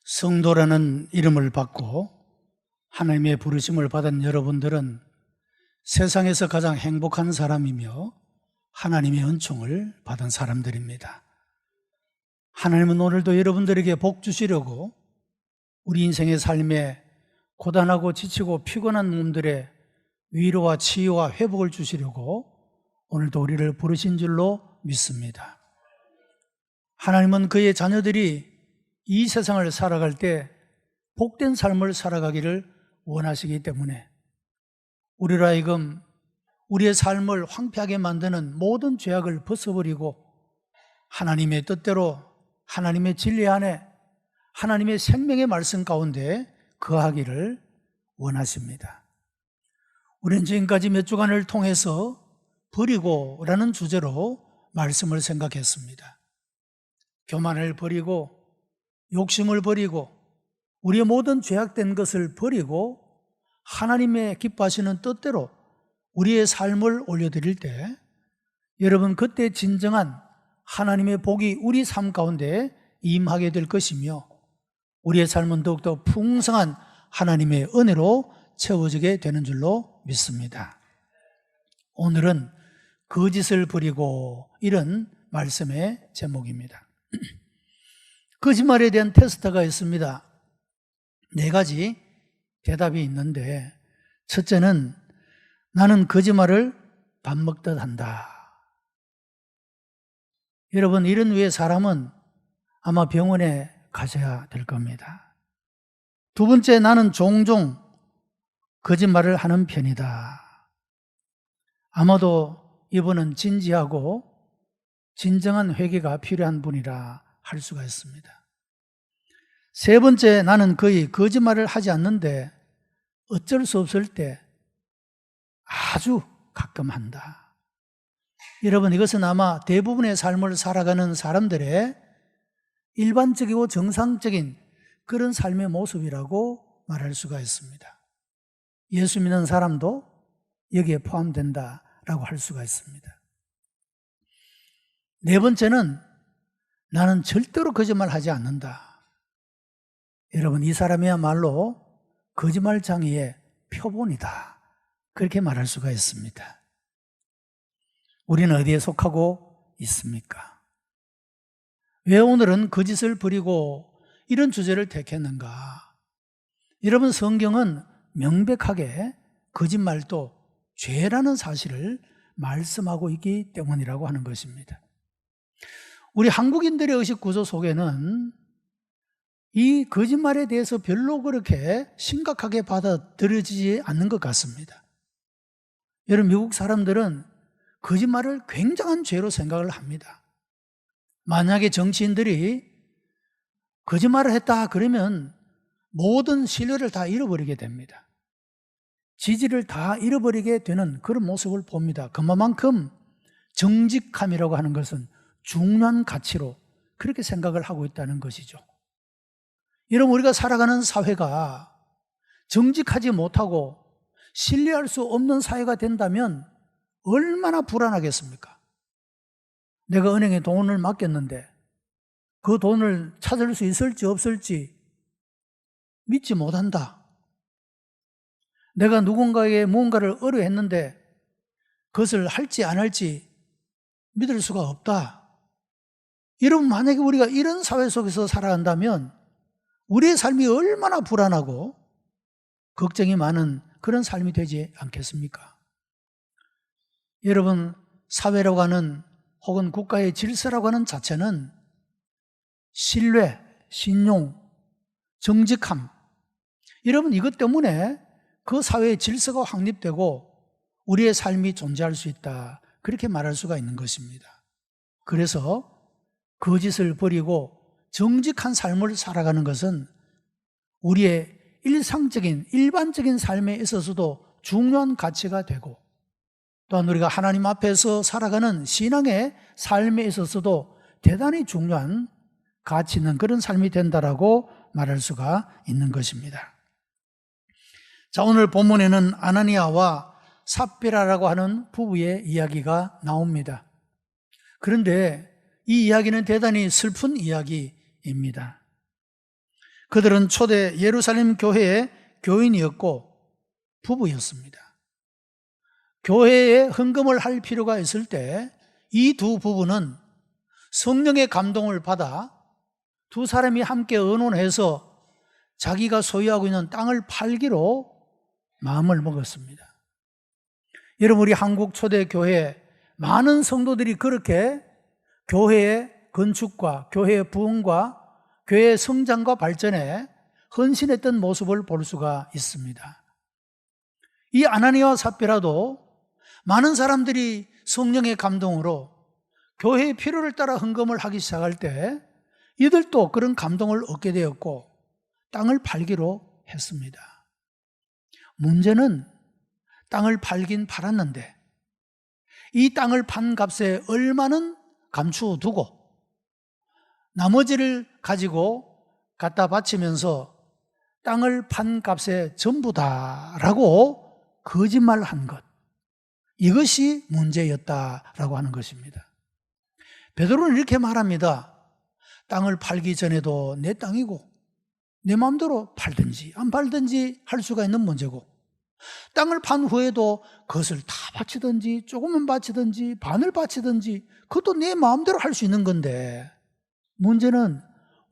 성도라는 이름을 받고 하나님의 부르심을 받은 여러분들은 세상에서 가장 행복한 사람이며 하나님의 은총을 받은 사람들입니다. 하나님은 오늘도 여러분들에게 복 주시려고 우리 인생의 삶에 고단하고 지치고 피곤한 몸들의 위로와 치유와 회복을 주시려고 오늘도 우리를 부르신 줄로 믿습니다. 하나님은 그의 자녀들이 이 세상을 살아갈 때 복된 삶을 살아가기를 원하시기 때문에 우리로 하여금 우리의 삶을 황폐하게 만드는 모든 죄악을 벗어버리고 하나님의 뜻대로 하나님의 진리 안에 하나님의 생명의 말씀 가운데 거하기를 원하십니다. 우리는 지금까지 몇 주간을 통해서 버리고라는 주제로 말씀을 생각했습니다. 교만을 버리고 욕심을 버리고 우리의 모든 죄악된 것을 버리고 하나님의 기뻐하시는 뜻대로 우리의 삶을 올려드릴 때 여러분 그때 진정한 하나님의 복이 우리 삶 가운데 임하게 될 것이며 우리의 삶은 더욱더 풍성한 하나님의 은혜로 채워지게 되는 줄로 믿습니다. 오늘은 거짓을 버리고 이런 말씀의 제목입니다. 거짓말에 대한 테스트가 있습니다. 4가지 대답이 있는데 첫째는 나는 거짓말을 밥 먹듯 한다. 여러분 이런 외의 사람은 아마 병원에 가셔야 될 겁니다. 두 번째, 나는 종종 거짓말을 하는 편이다. 아마도 이분은 진지하고 진정한 회개가 필요한 분이라 할 수가 있습니다. 세 번째, 나는 거의 거짓말을 하지 않는데 어쩔 수 없을 때 아주 가끔 한다. 여러분 이것은 아마 대부분의 삶을 살아가는 사람들의 일반적이고 정상적인 그런 삶의 모습이라고 말할 수가 있습니다. 예수 믿는 사람도 여기에 포함된다라고 할 수가 있습니다. 네 번째는 나는 절대로 거짓말하지 않는다. 여러분 이 사람이야말로 거짓말장애의 표본이다. 그렇게 말할 수가 있습니다. 우리는 어디에 속하고 있습니까? 왜 오늘은 거짓을 버리고 이런 주제를 택했는가? 여러분 성경은 명백하게 거짓말도 죄라는 사실을 말씀하고 있기 때문이라고 하는 것입니다. 우리 한국인들의 의식 구조 속에는 이 거짓말에 대해서 별로 그렇게 심각하게 받아들여지지 않는 것 같습니다. 여러분 미국 사람들은 거짓말을 굉장한 죄로 생각을 합니다. 만약에 정치인들이 거짓말을 했다 그러면 모든 신뢰를 다 잃어버리게 됩니다. 지지를 다 잃어버리게 되는 그런 모습을 봅니다. 그만큼 정직함이라고 하는 것은 중요한 가치로 그렇게 생각을 하고 있다는 것이죠. 여러분 우리가 살아가는 사회가 정직하지 못하고 신뢰할 수 없는 사회가 된다면 얼마나 불안하겠습니까? 내가 은행에 돈을 맡겼는데 그 돈을 찾을 수 있을지 없을지 믿지 못한다. 내가 누군가에게 무언가를 의뢰했는데 그것을 할지 안 할지 믿을 수가 없다. 여러분 만약에 우리가 이런 사회 속에서 살아간다면 우리의 삶이 얼마나 불안하고 걱정이 많은 그런 삶이 되지 않겠습니까? 여러분 사회라고 하는 혹은 국가의 질서라고 하는 자체는 신뢰, 신용, 정직함 여러분 이것 때문에 그 사회의 질서가 확립되고 우리의 삶이 존재할 수 있다 그렇게 말할 수가 있는 것입니다. 그래서 거짓을 버리고 정직한 삶을 살아가는 것은 우리의 일상적인 일반적인 삶에 있어서도 중요한 가치가 되고 또한 우리가 하나님 앞에서 살아가는 신앙의 삶에 있어서도 대단히 중요한 가치 있는 그런 삶이 된다라고 말할 수가 있는 것입니다. 자, 오늘 본문에는 아나니아와 삽비라라고 하는 부부의 이야기가 나옵니다. 그런데 이 이야기는 대단히 슬픈 이야기입니다. 그들은 초대 예루살렘 교회의 교인이었고 부부였습니다. 교회에 헌금을 할 필요가 있을 때 이 두 부부는 성령의 감동을 받아 두 사람이 함께 의논해서 자기가 소유하고 있는 땅을 팔기로 마음을 먹었습니다. 여러분, 우리 한국 초대교회 많은 성도들이 그렇게 교회의 건축과 교회의 부흥과 교회의 성장과 발전에 헌신했던 모습을 볼 수가 있습니다. 이 아나니아와 삽비라도 많은 사람들이 성령의 감동으로 교회의 필요를 따라 헌금을 하기 시작할 때 이들도 그런 감동을 얻게 되었고 땅을 팔기로 했습니다. 문제는 땅을 팔긴 팔았는데 이 땅을 판 값에 얼마는 감추어두고 나머지를 가지고 갖다 바치면서 땅을 판 값에 전부다라고 거짓말한 것, 이것이 문제였다라고 하는 것입니다. 베드로는 이렇게 말합니다. 땅을 팔기 전에도 내 땅이고 내 마음대로 팔든지 안 팔든지 할 수가 있는 문제고, 땅을 판 후에도 그것을 다 바치든지 조금만 바치든지 반을 바치든지 그것도 내 마음대로 할 수 있는 건데, 문제는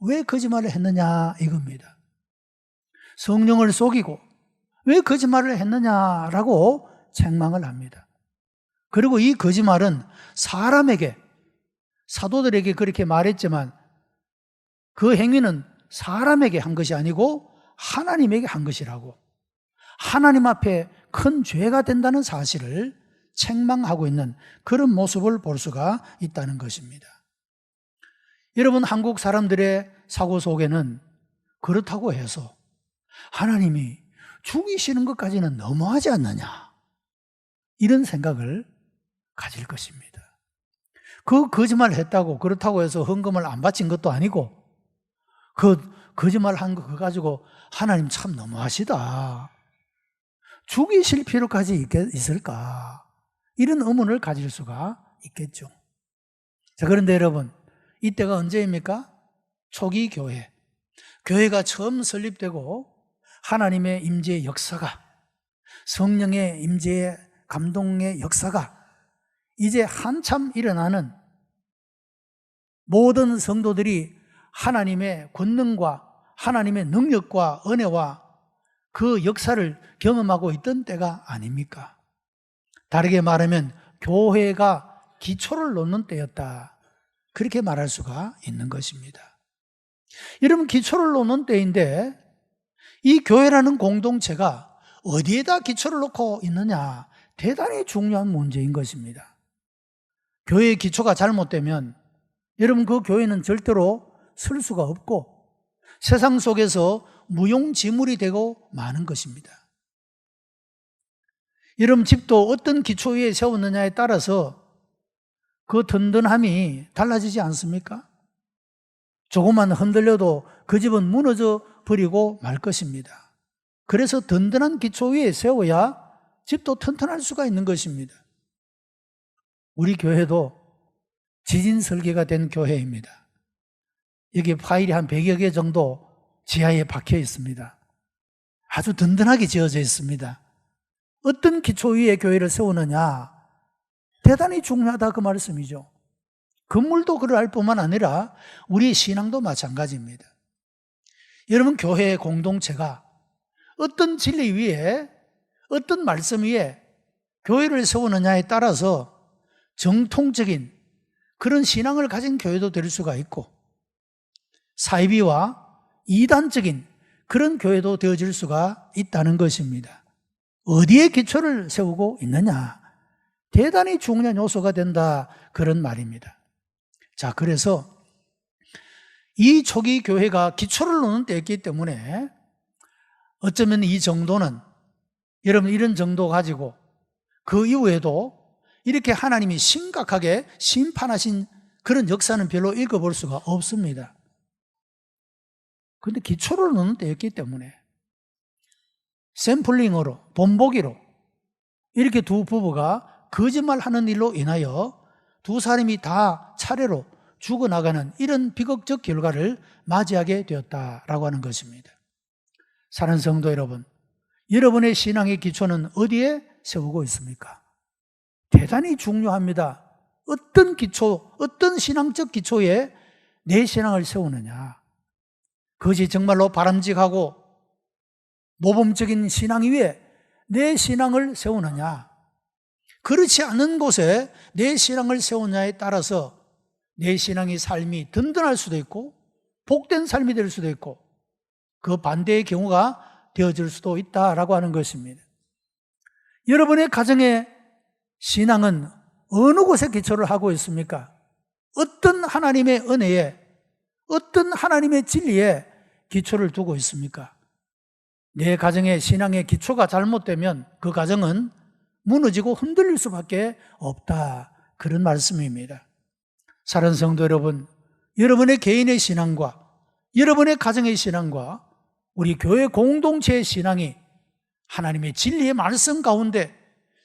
왜 거짓말을 했느냐 이겁니다. 성령을 속이고 왜 거짓말을 했느냐라고 책망을 합니다. 그리고 이 거짓말은 사람에게, 사도들에게 그렇게 말했지만 그 행위는 사람에게 한 것이 아니고 하나님에게 한 것이라고, 하나님 앞에 큰 죄가 된다는 사실을 책망하고 있는 그런 모습을 볼 수가 있다는 것입니다. 여러분, 한국 사람들의 사고 속에는 그렇다고 해서 하나님이 죽이시는 것까지는 너무하지 않느냐, 이런 생각을 가질 것입니다. 그 거짓말을 했다고 그렇다고 해서 헌금을 안 바친 것도 아니고, 그 거짓말 한 거 가지고 하나님 참 너무하시다, 죽이실 필요까지 있을까, 이런 의문을 가질 수가 있겠죠. 자, 그런데 여러분, 이때가 언제입니까? 초기 교회, 교회가 처음 설립되고 하나님의 임재의 역사가, 성령의 임재의 감동의 역사가 이제 한참 일어나는, 모든 성도들이 하나님의 권능과 하나님의 능력과 은혜와 그 역사를 경험하고 있던 때가 아닙니까? 다르게 말하면 교회가 기초를 놓는 때였다, 그렇게 말할 수가 있는 것입니다. 여러분, 기초를 놓는 때인데 이 교회라는 공동체가 어디에다 기초를 놓고 있느냐, 대단히 중요한 문제인 것입니다. 교회의 기초가 잘못되면 여러분, 그 교회는 절대로 설 수가 없고 세상 속에서 무용지물이 되고 마는 것입니다. 여러분, 집도 어떤 기초 위에 세웠느냐에 따라서 그 든든함이 달라지지 않습니까? 조금만 흔들려도 그 집은 무너져 버리고 말 것입니다. 그래서 든든한 기초 위에 세워야 집도 튼튼할 수가 있는 것입니다. 우리 교회도 지진 설계가 된 교회입니다. 여기 파일이 한 100여 개 정도 지하에 박혀 있습니다. 아주 든든하게 지어져 있습니다. 어떤 기초 위에 교회를 세우느냐, 대단히 중요하다, 그 말씀이죠. 건물도 그럴 뿐만 아니라 우리의 신앙도 마찬가지입니다. 여러분, 교회의 공동체가 어떤 진리 위에, 어떤 말씀 위에 교회를 세우느냐에 따라서 정통적인 그런 신앙을 가진 교회도 될 수가 있고, 사이비와 이단적인 그런 교회도 되어질 수가 있다는 것입니다. 어디에 기초를 세우고 있느냐, 대단히 중요한 요소가 된다, 그런 말입니다. 자, 그래서 이 초기 교회가 기초를 놓는 때였기 때문에 어쩌면 이 정도는, 여러분, 이런 정도 가지고 그 이후에도 이렇게 하나님이 심각하게 심판하신 그런 역사는 별로 읽어볼 수가 없습니다. 그런데 기초를 놓는 때였기 때문에 샘플링으로, 본보기로 이렇게 두 부부가 거짓말하는 일로 인하여 두 사람이 다 차례로 죽어나가는 이런 비극적 결과를 맞이하게 되었다라고 하는 것입니다. 사랑하는 성도 여러분, 여러분의 신앙의 기초는 어디에 세우고 있습니까? 대단히 중요합니다. 어떤 기초, 어떤 신앙적 기초에 내 신앙을 세우느냐. 그것이 정말로 바람직하고 모범적인 신앙 위에 내 신앙을 세우느냐. 그렇지 않은 곳에 내 신앙을 세우느냐에 따라서 내 신앙의 삶이 든든할 수도 있고 복된 삶이 될 수도 있고 그 반대의 경우가 되어질 수도 있다라고 하는 것입니다. 여러분의 가정의 신앙은 어느 곳에 기초를 하고 있습니까? 어떤 하나님의 은혜에, 어떤 하나님의 진리에 기초를 두고 있습니까? 내 가정의 신앙의 기초가 잘못되면 그 가정은 무너지고 흔들릴 수밖에 없다. 그런 말씀입니다. 사랑하는 성도 여러분, 여러분의 개인의 신앙과 여러분의 가정의 신앙과 우리 교회 공동체의 신앙이 하나님의 진리의 말씀 가운데,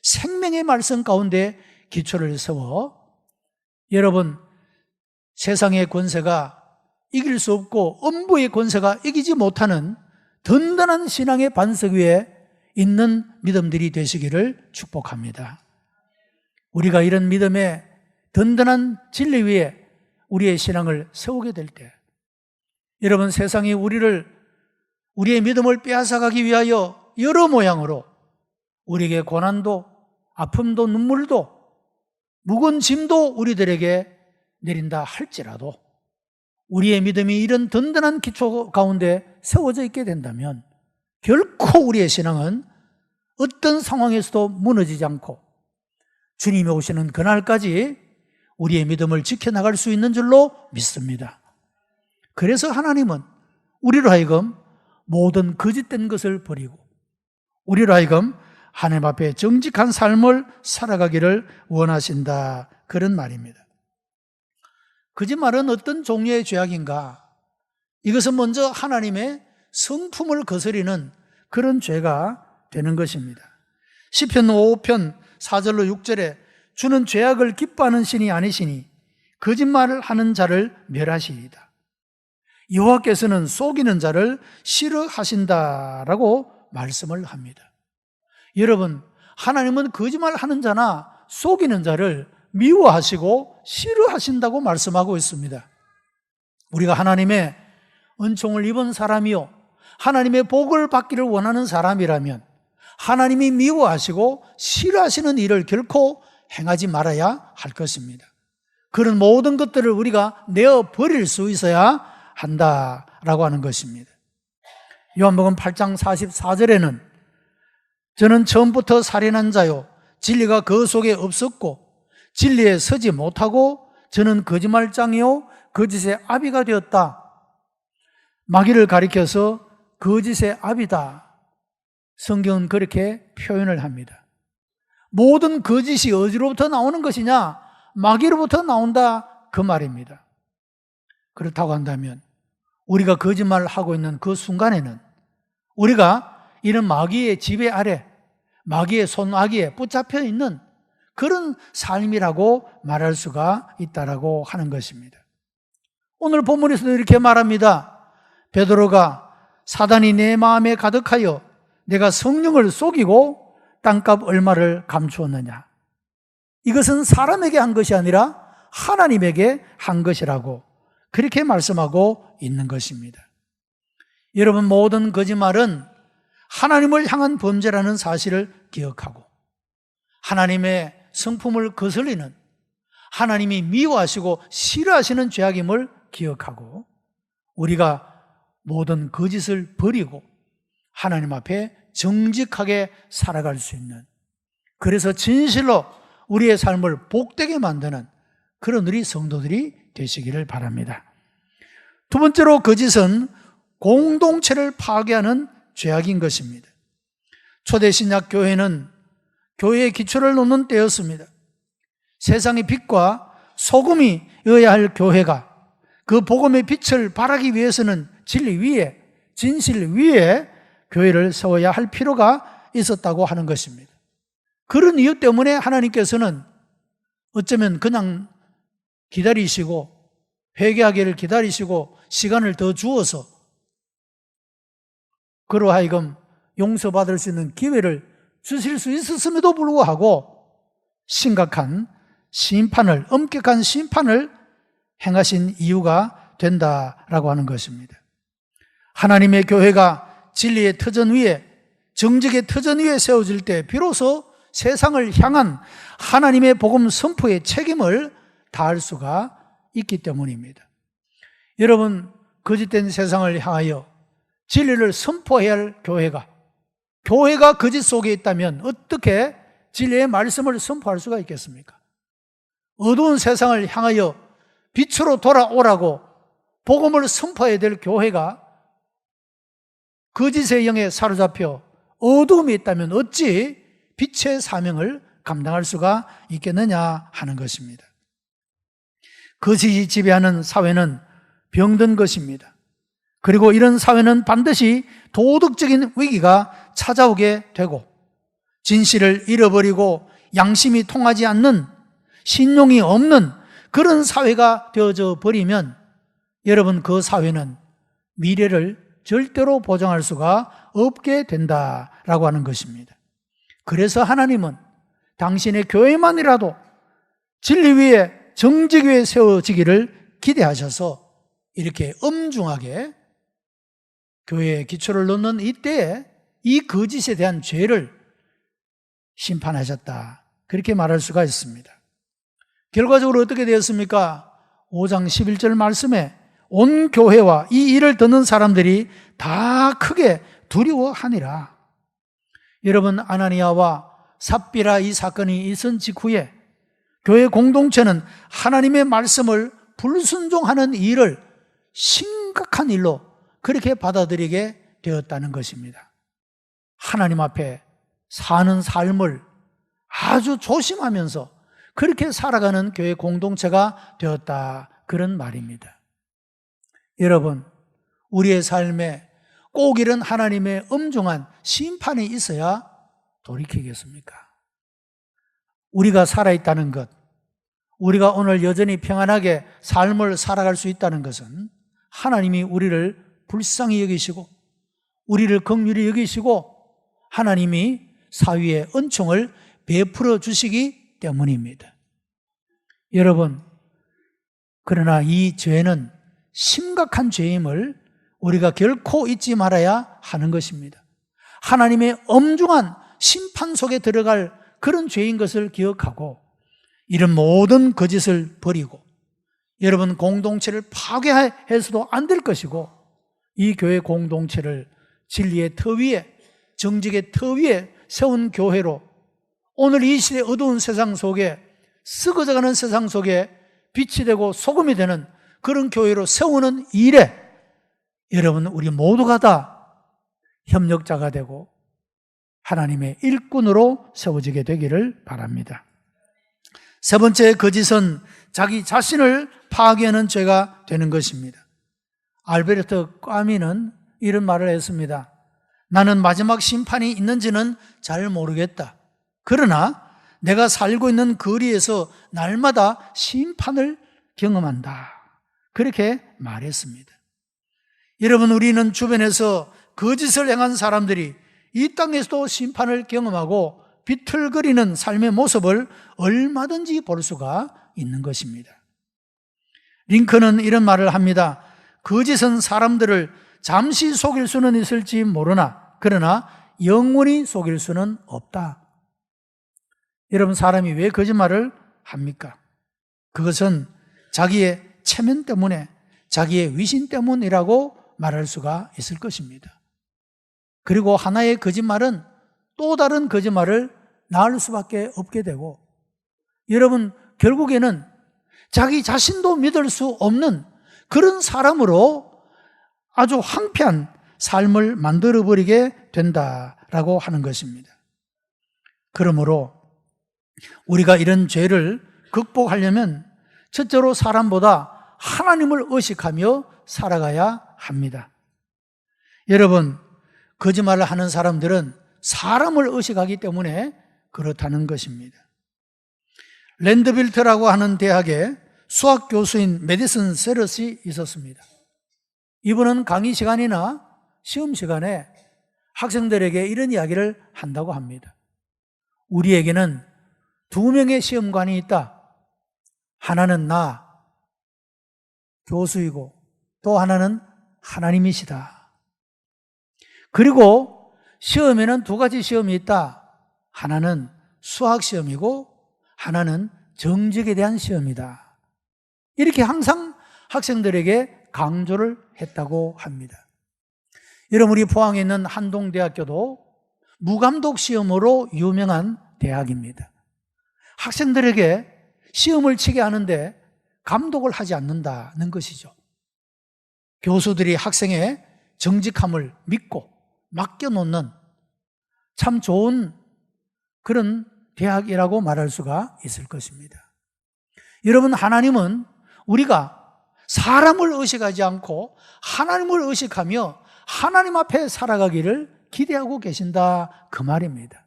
생명의 말씀 가운데 기초를 세워 여러분 세상의 권세가 이길 수 없고 음부의 권세가 이기지 못하는 든든한 신앙의 반석 위에 있는 믿음들이 되시기를 축복합니다. 우리가 이런 믿음의 든든한 진리 위에 우리의 신앙을 세우게 될 때 여러분 세상이 우리의 믿음을 빼앗아가기 위하여 여러 모양으로 우리에게 고난도 아픔도 눈물도 무거운 짐도 우리들에게 내린다 할지라도 우리의 믿음이 이런 든든한 기초 가운데 세워져 있게 된다면 결코 우리의 신앙은 어떤 상황에서도 무너지지 않고 주님이 오시는 그날까지 우리의 믿음을 지켜나갈 수 있는 줄로 믿습니다. 그래서 하나님은 우리로 하여금 모든 거짓된 것을 버리고 우리로 하여금 하나님 앞에 정직한 삶을 살아가기를 원하신다. 그런 말입니다. 거짓말은 어떤 종류의 죄악인가? 이것은 먼저 하나님의 성품을 거스리는 그런 죄가 되는 것입니다. 시편 5편 4절로 6절에 주는 죄악을 기뻐하는 신이 아니시니 거짓말을 하는 자를 멸하시리이다. 여호와께서는 속이는 자를 싫어하신다라고 말씀을 합니다. 여러분, 하나님은 거짓말하는 자나 속이는 자를 미워하시고 싫어하신다고 말씀하고 있습니다. 우리가 하나님의 은총을 입은 사람이요 하나님의 복을 받기를 원하는 사람이라면 하나님이 미워하시고 싫어하시는 일을 결코 행하지 말아야 할 것입니다. 그런 모든 것들을 우리가 내어버릴 수 있어야 한다라고 하는 것입니다. 요한복음 8장 44절에는 저는 처음부터 살인한 자요 진리가 그 속에 없었고 진리에 서지 못하고 저는 거짓말장이요 거짓의 아비가 되었다. 마귀를 가리켜서 거짓의 아비다. 성경은 그렇게 표현을 합니다. 모든 거짓이 어디로부터 나오는 것이냐? 마귀로부터 나온다 그 말입니다. 그렇다고 한다면 우리가 거짓말을 하고 있는 그 순간에는 우리가 이런 마귀의 지배 아래 마귀의 손아귀에 붙잡혀 있는 그런 삶이라고 말할 수가 있다라고 하는 것입니다. 오늘 본문에서도 이렇게 말합니다. 베드로가 사단이 내 마음에 가득하여 내가 성령을 속이고 땅값 얼마를 감추었느냐. 이것은 사람에게 한 것이 아니라 하나님에게 한 것이라고 그렇게 말씀하고 있는 것입니다. 여러분, 모든 거짓말은 하나님을 향한 범죄라는 사실을 기억하고 하나님의 성품을 거슬리는 하나님이 미워하시고 싫어하시는 죄악임을 기억하고 우리가 모든 거짓을 버리고 하나님 앞에 정직하게 살아갈 수 있는, 그래서 진실로 우리의 삶을 복되게 만드는 그런 우리 성도들이 되시기를 바랍니다. 두 번째로 거짓은 공동체를 파괴하는 죄악인 것입니다. 초대 신약 교회는 교회의 기초를 놓는 때였습니다. 세상의 빛과 소금이어야 할 교회가 그 복음의 빛을 발하기 위해서는 진리 위에, 진실 위에 교회를 세워야 할 필요가 있었다고 하는 것입니다. 그런 이유 때문에 하나님께서는 어쩌면 그냥 기다리시고 회개하기를 기다리시고 시간을 더 주어서 그로 하여금 용서받을 수 있는 기회를 주실 수 있었음에도 불구하고 심각한 심판을, 엄격한 심판을 행하신 이유가 된다라고 하는 것입니다. 하나님의 교회가 진리의 터전 위에, 정직의 터전 위에 세워질 때 비로소 세상을 향한 하나님의 복음 선포의 책임을 다할 수가 있기 때문입니다. 여러분, 거짓된 세상을 향하여 진리를 선포해야 할 교회가 거짓 속에 있다면 어떻게 진리의 말씀을 선포할 수가 있겠습니까? 어두운 세상을 향하여 빛으로 돌아오라고 복음을 선포해야 될 교회가 거짓의 영에 사로잡혀 어두움이 있다면 어찌 빛의 사명을 감당할 수가 있겠느냐 하는 것입니다. 거짓이 지배하는 사회는 병든 것입니다. 그리고 이런 사회는 반드시 도덕적인 위기가 찾아오게 되고 진실을 잃어버리고 양심이 통하지 않는, 신용이 없는 그런 사회가 되어져 버리면 여러분, 그 사회는 미래를 절대로 보장할 수가 없게 된다라고 하는 것입니다. 그래서 하나님은 당신의 교회만이라도 진리 위에, 정직 위에 세워지기를 기대하셔서 이렇게 엄중하게 교회에 기초를 놓는 이때에 이 거짓에 대한 죄를 심판하셨다, 그렇게 말할 수가 있습니다. 결과적으로 어떻게 되었습니까? 5장 11절 말씀에 온 교회와 이 일을 듣는 사람들이 다 크게 두려워하니라. 여러분, 아나니아와 삽비라 이 사건이 있은 직후에 교회 공동체는 하나님의 말씀을 불순종하는 일을 심각한 일로 그렇게 받아들이게 되었다는 것입니다. 하나님 앞에 사는 삶을 아주 조심하면서 그렇게 살아가는 교회 공동체가 되었다, 그런 말입니다. 여러분, 우리의 삶에 꼭 이런 하나님의 엄중한 심판이 있어야 돌이키겠습니까? 우리가 살아있다는 것, 우리가 오늘 여전히 평안하게 삶을 살아갈 수 있다는 것은 하나님이 우리를 불쌍히 여기시고 우리를 긍휼히 여기시고 하나님이 사위의 은총을 베풀어 주시기 때문입니다. 여러분, 그러나 이 죄는 심각한 죄임을 우리가 결코 잊지 말아야 하는 것입니다. 하나님의 엄중한 심판 속에 들어갈 그런 죄인 것을 기억하고 이런 모든 거짓을 버리고 여러분, 공동체를 파괴해서도 안 될 것이고 이 교회 공동체를 진리의 터 위에, 정직의 터 위에 세운 교회로 오늘 이 시대 어두운 세상 속에, 썩어져가는 세상 속에 빛이 되고 소금이 되는 그런 교회로 세우는 일에 여러분, 우리 모두가 다 협력자가 되고 하나님의 일꾼으로 세워지게 되기를 바랍니다. 세 번째 거짓은 자기 자신을 파괴하는 죄가 되는 것입니다. 알베르토 까미는 이런 말을 했습니다. 나는 마지막 심판이 있는지는 잘 모르겠다. 그러나 내가 살고 있는 거리에서 날마다 심판을 경험한다, 그렇게 말했습니다. 여러분, 우리는 주변에서 거짓을 행한 사람들이 이 땅에서도 심판을 경험하고 비틀거리는 삶의 모습을 얼마든지 볼 수가 있는 것입니다. 링컨은 이런 말을 합니다. 거짓은 사람들을 잠시 속일 수는 있을지 모르나 그러나 영원히 속일 수는 없다. 여러분, 사람이 왜 거짓말을 합니까? 그것은 자기의 체면 때문에, 자기의 위신 때문이라고 말할 수가 있을 것입니다. 그리고 하나의 거짓말은 또 다른 거짓말을 낳을 수밖에 없게 되고 여러분, 결국에는 자기 자신도 믿을 수 없는 그런 사람으로 아주 황폐한 삶을 만들어버리게 된다라고 하는 것입니다. 그러므로 우리가 이런 죄를 극복하려면 첫째로 사람보다 하나님을 의식하며 살아가야 합니다. 여러분, 거짓말을 하는 사람들은 사람을 의식하기 때문에 그렇다는 것입니다. 랜드빌트라고 하는 대학의 수학 교수인 메디슨 세럿이 있었습니다. 이분은 강의 시간이나 시험 시간에 학생들에게 이런 이야기를 한다고 합니다. 우리에게는 두 명의 시험관이 있다. 하나는 나, 교수이고 또 하나는 하나님이시다. 그리고 시험에는 두 가지 시험이 있다. 하나는 수학 시험이고 하나는 정직에 대한 시험이다. 이렇게 항상 학생들에게 강조를 했다고 합니다. 여러분, 우리 포항에 있는 한동대학교도 무감독 시험으로 유명한 대학입니다. 학생들에게 시험을 치게 하는데 감독을 하지 않는다는 것이죠. 교수들이 학생의 정직함을 믿고 맡겨놓는 참 좋은 그런 대학이라고 말할 수가 있을 것입니다. 여러분, 하나님은 우리가 사람을 의식하지 않고 하나님을 의식하며 하나님 앞에 살아가기를 기대하고 계신다, 그 말입니다.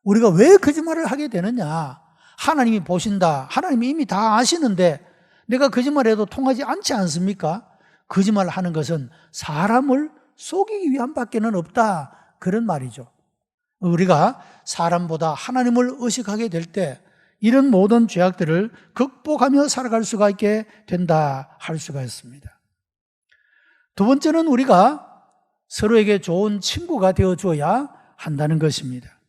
우리가 왜 거짓말을 하게 되느냐? 하나님이 보신다. 하나님이 이미 다 아시는데 내가 거짓말해도 통하지 않지 않습니까? 거짓말을 하는 것은 사람을 속이기 위함밖에는 없다, 그런 말이죠. 우리가 사람보다 하나님을 의식하게 될 때 이런 모든 죄악들을 극복하며 살아갈 수가 있게 된다 할 수가 있습니다. 두 번째는 우리가 서로에게 좋은 친구가 되어 주어야 한다는 것입니다.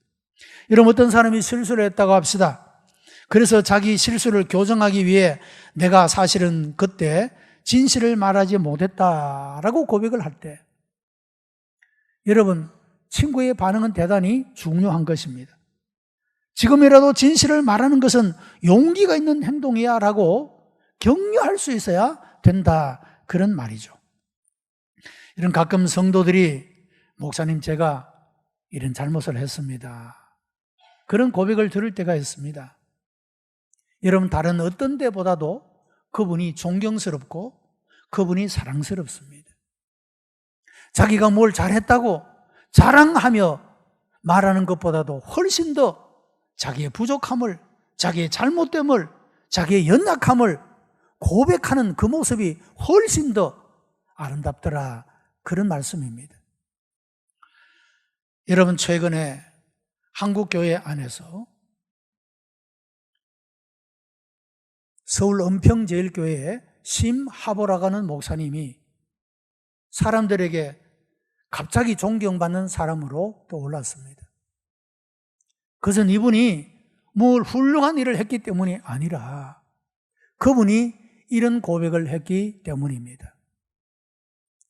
여러분, 어떤 사람이 실수를 했다고 합시다. 그래서 자기 실수를 교정하기 위해 내가 사실은 그때 진실을 말하지 못했다라고 고백을 할 때, 여러분, 친구의 반응은 대단히 중요한 것입니다. 지금이라도 진실을 말하는 것은 용기가 있는 행동이야 라고 격려할 수 있어야 된다, 그런 말이죠. 이런 가끔 성도들이 목사님, 제가 이런 잘못을 했습니다, 그런 고백을 들을 때가 있습니다. 여러분, 다른 어떤 데보다도 그분이 존경스럽고 그분이 사랑스럽습니다. 자기가 뭘 잘했다고 자랑하며 말하는 것보다도 훨씬 더 자기의 부족함을, 자기의 잘못됨을, 자기의 연약함을 고백하는 그 모습이 훨씬 더 아름답더라, 그런 말씀입니다. 여러분, 최근에 한국교회 안에서 서울 은평제일교회에 심하보라고 하는 목사님이 사람들에게 갑자기 존경받는 사람으로 또 올랐습니다. 그것은 이분이 뭘 훌륭한 일을 했기 때문이 아니라 그분이 이런 고백을 했기 때문입니다.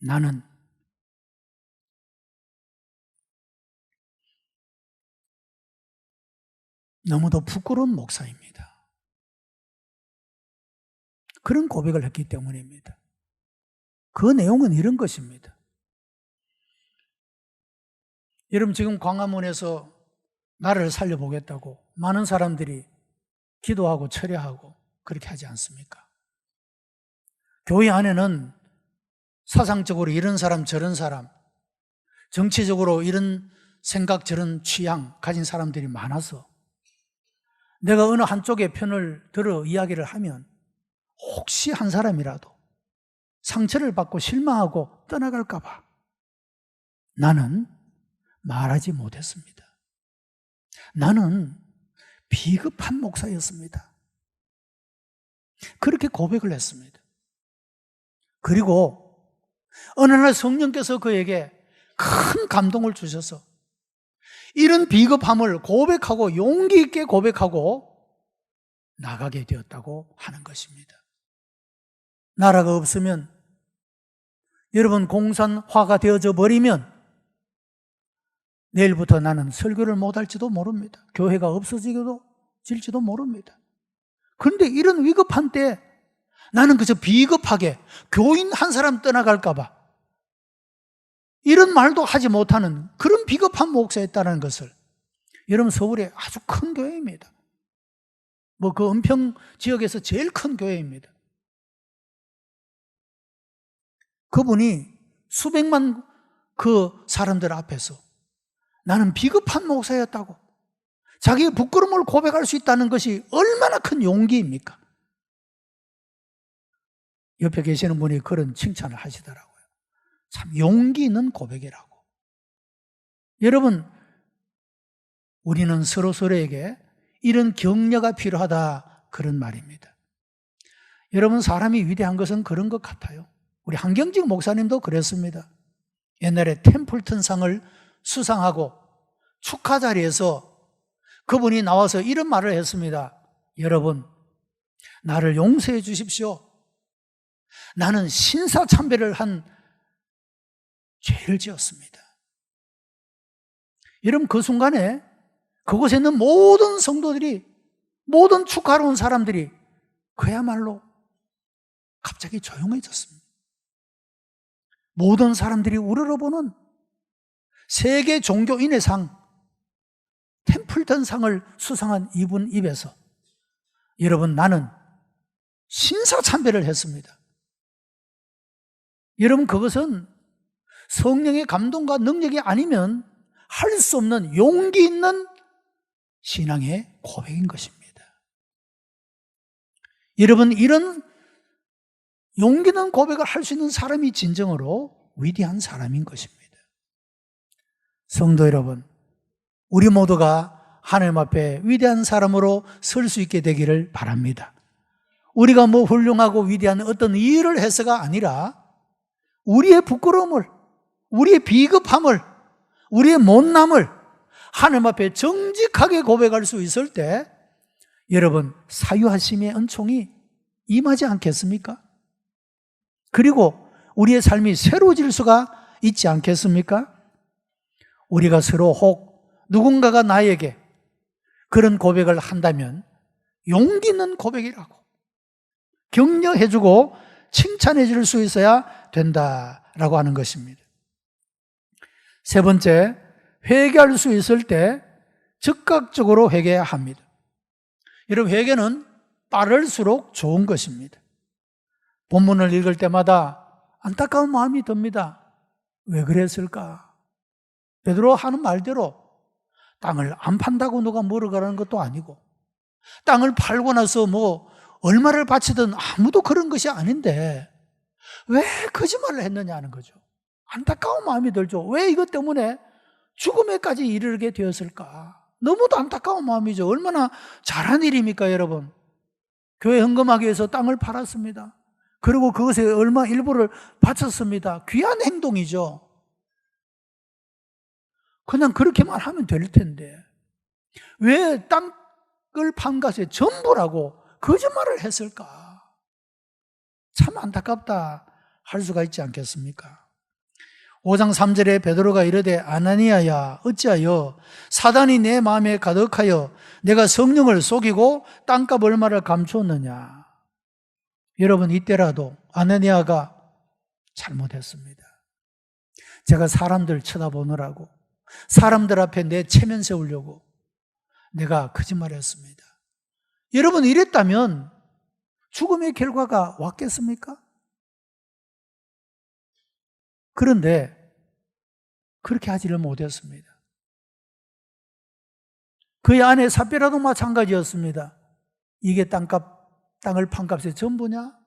나는 너무도 부끄러운 목사입니다. 그런 고백을 했기 때문입니다. 그 내용은 이런 것입니다. 여러분, 지금 광화문에서 나를 살려보겠다고 많은 사람들이 기도하고 철야하고 그렇게 하지 않습니까? 교회 안에는 사상적으로 이런 사람 저런 사람, 정치적으로 이런 생각 저런 취향 가진 사람들이 많아서 내가 어느 한쪽의 편을 들어 이야기를 하면 혹시 한 사람이라도 상처를 받고 실망하고 떠나갈까 봐 나는 말하지 못했습니다. 나는 비겁한 목사였습니다. 그렇게 고백을 했습니다. 그리고 어느 날 성령께서 그에게 큰 감동을 주셔서 이런 비겁함을 고백하고 용기 있게 고백하고 나가게 되었다고 하는 것입니다. 나라가 없으면, 여러분, 공산화가 되어져 버리면 내일부터 나는 설교를 못할지도 모릅니다. 교회가 없어질지도 모릅니다. 그런데 이런 위급한 때 나는 그저 비겁하게 교인 한 사람 떠나갈까 봐 이런 말도 하지 못하는 그런 비겁한 목사였다는 것을, 여러분, 서울에 아주 큰 교회입니다. 그 은평 지역에서 제일 큰 교회입니다. 그분이 수백만 그 사람들 앞에서 나는 비겁한 목사였다고 자기의 부끄러움을 고백할 수 있다는 것이 얼마나 큰 용기입니까? 옆에 계시는 분이 그런 칭찬을 하시더라고요. 참 용기 있는 고백이라고. 여러분, 우리는 서로서로에게 이런 격려가 필요하다, 그런 말입니다. 여러분, 사람이 위대한 것은 그런 것 같아요. 우리 한경직 목사님도 그랬습니다. 옛날에 템플턴상을 수상하고 축하 자리에서 그분이 나와서 이런 말을 했습니다. 여러분, 나를 용서해 주십시오. 나는 신사참배를 한 죄를 지었습니다. 여러분, 그 순간에 그곳에 있는 모든 성도들이, 모든 축하하러 온 사람들이 그야말로 갑자기 조용해졌습니다. 모든 사람들이 우러러보는 세계 종교인의 상, 템플턴 상을 수상한 이분 입에서, 여러분, 나는 신사참배를 했습니다. 여러분, 그것은 성령의 감동과 능력이 아니면 할 수 없는 용기 있는 신앙의 고백인 것입니다. 여러분, 이런 용기 있는 고백을 할 수 있는 사람이 진정으로 위대한 사람인 것입니다. 성도 여러분, 우리 모두가 하나님 앞에 위대한 사람으로 설 수 있게 되기를 바랍니다. 우리가 뭐 훌륭하고 위대한 어떤 일을 해서가 아니라 우리의 부끄러움을, 우리의 비겁함을, 우리의 못남을 하나님 앞에 정직하게 고백할 수 있을 때 여러분, 사유하심의 은총이 임하지 않겠습니까? 그리고 우리의 삶이 새로워질 수가 있지 않겠습니까? 우리가 서로 혹 누군가가 나에게 그런 고백을 한다면 용기 있는 고백이라고 격려해주고 칭찬해 줄 수 있어야 된다라고 하는 것입니다. 세 번째, 회개할 수 있을 때 즉각적으로 회개해야 합니다. 여러분, 회개는 빠를수록 좋은 것입니다. 본문을 읽을 때마다 안타까운 마음이 듭니다. 왜 그랬을까? 베드로 하는 말대로 땅을 안 판다고 누가 뭐를 가라는 것도 아니고, 땅을 팔고 나서 뭐 얼마를 바치든 아무도 그런 것이 아닌데 왜 거짓말을 했느냐는 거죠. 안타까운 마음이 들죠. 왜 이것 때문에 죽음에까지 이르게 되었을까? 너무도 안타까운 마음이죠. 얼마나 잘한 일입니까, 여러분? 교회 헌금하기 위해서 땅을 팔았습니다. 그리고 그것에 얼마 일부를 바쳤습니다. 귀한 행동이죠. 그냥 그렇게만 하면 될 텐데 왜 땅을 판 것의 전부라고 거짓말을 했을까? 참 안타깝다 할 수가 있지 않겠습니까? 5장 3절에 베드로가 이르되 아나니아야 어찌하여 사단이 내 마음에 가득하여 내가 성령을 속이고 땅값 얼마를 감추었느냐. 여러분, 이때라도 아나니아가 잘못했습니다. 제가 사람들 쳐다보느라고, 사람들 앞에 내 체면 세우려고 내가 거짓말했습니다. 여러분, 이랬다면 죽음의 결과가 왔겠습니까? 그런데 그렇게 하지를 못했습니다. 그의 아내 삽비라도 마찬가지였습니다. 이게 땅을 판 값의 전부냐?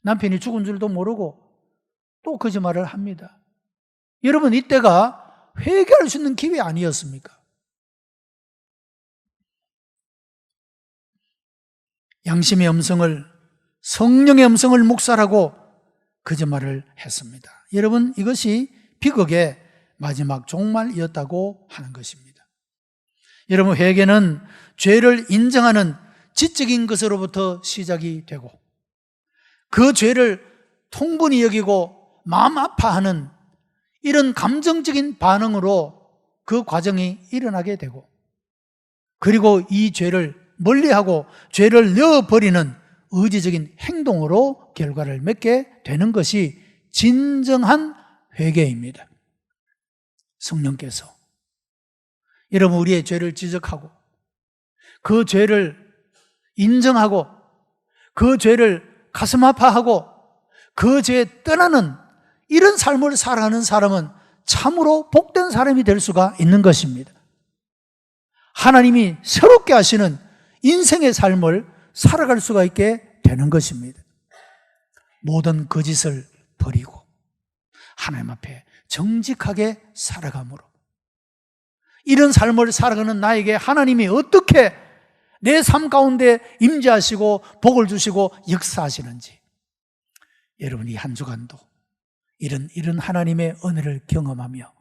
남편이 죽은 줄도 모르고 또 거짓말을 합니다. 여러분, 이때가 회개할 수 있는 기회 아니었습니까? 양심의 음성을, 성령의 음성을 묵살하고 거짓말을 했습니다. 여러분, 이것이 비극의 마지막 종말이었다고 하는 것입니다. 여러분, 회개는 죄를 인정하는 지적인 것으로부터 시작이 되고 그 죄를 통분히 여기고 마음 아파하는 이런 감정적인 반응으로 그 과정이 일어나게 되고, 그리고 이 죄를 멀리하고 죄를 내어버리는 의지적인 행동으로 결과를 맺게 되는 것이 진정한 회개입니다. 성령께서 여러분, 우리의 죄를 지적하고 그 죄를 인정하고 그 죄를 가슴 아파하고 그 죄에 떠나는 이런 삶을 살아가는 사람은 참으로 복된 사람이 될 수가 있는 것입니다. 하나님이 새롭게 하시는 인생의 삶을 살아갈 수가 있게 되는 것입니다. 모든 거짓을 버리고 하나님 앞에 정직하게 살아감으로, 이런 삶을 살아가는 나에게 하나님이 어떻게 내 삶 가운데 임재하시고 복을 주시고 역사하시는지, 여러분 이 한 주간도 이런 하나님의 은혜를 경험하며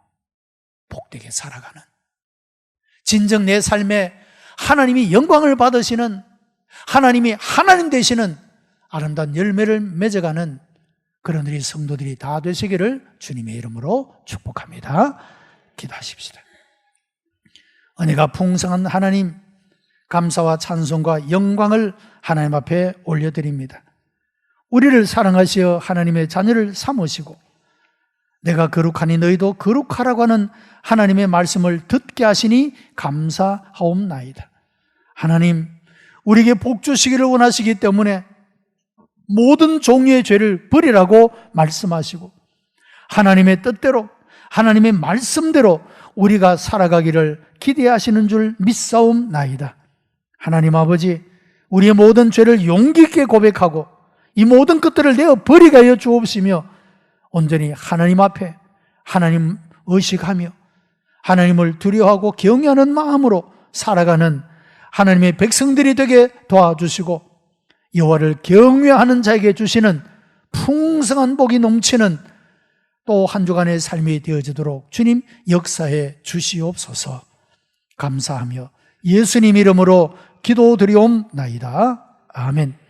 복되게 살아가는, 진정 내 삶에 하나님이 영광을 받으시는, 하나님이 하나님 되시는 아름다운 열매를 맺어가는 그런 우리 성도들이 다 되시기를 주님의 이름으로 축복합니다. 기도하십시다. 은혜가 풍성한 하나님, 감사와 찬송과 영광을 하나님 앞에 올려드립니다. 우리를 사랑하시어 하나님의 자녀를 삼으시고 내가 거룩하니 너희도 거룩하라고 하는 하나님의 말씀을 듣게 하시니 감사하옵나이다. 하나님, 우리에게 복 주시기를 원하시기 때문에 모든 종류의 죄를 버리라고 말씀하시고 하나님의 뜻대로, 하나님의 말씀대로 우리가 살아가기를 기대하시는 줄 믿사옵나이다. 하나님 아버지, 우리의 모든 죄를 용기 있게 고백하고 이 모든 것들을 내어 버리게 하여 주옵시며 온전히 하나님 앞에 하나님 의식하며 하나님을 두려워하고 경외하는 마음으로 살아가는 하나님의 백성들이 되게 도와주시고 여호와를 경외하는 자에게 주시는 풍성한 복이 넘치는 또 한 주간의 삶이 되어지도록 주님 역사해 주시옵소서. 감사하며 예수님 이름으로 기도드리옵나이다. 아멘.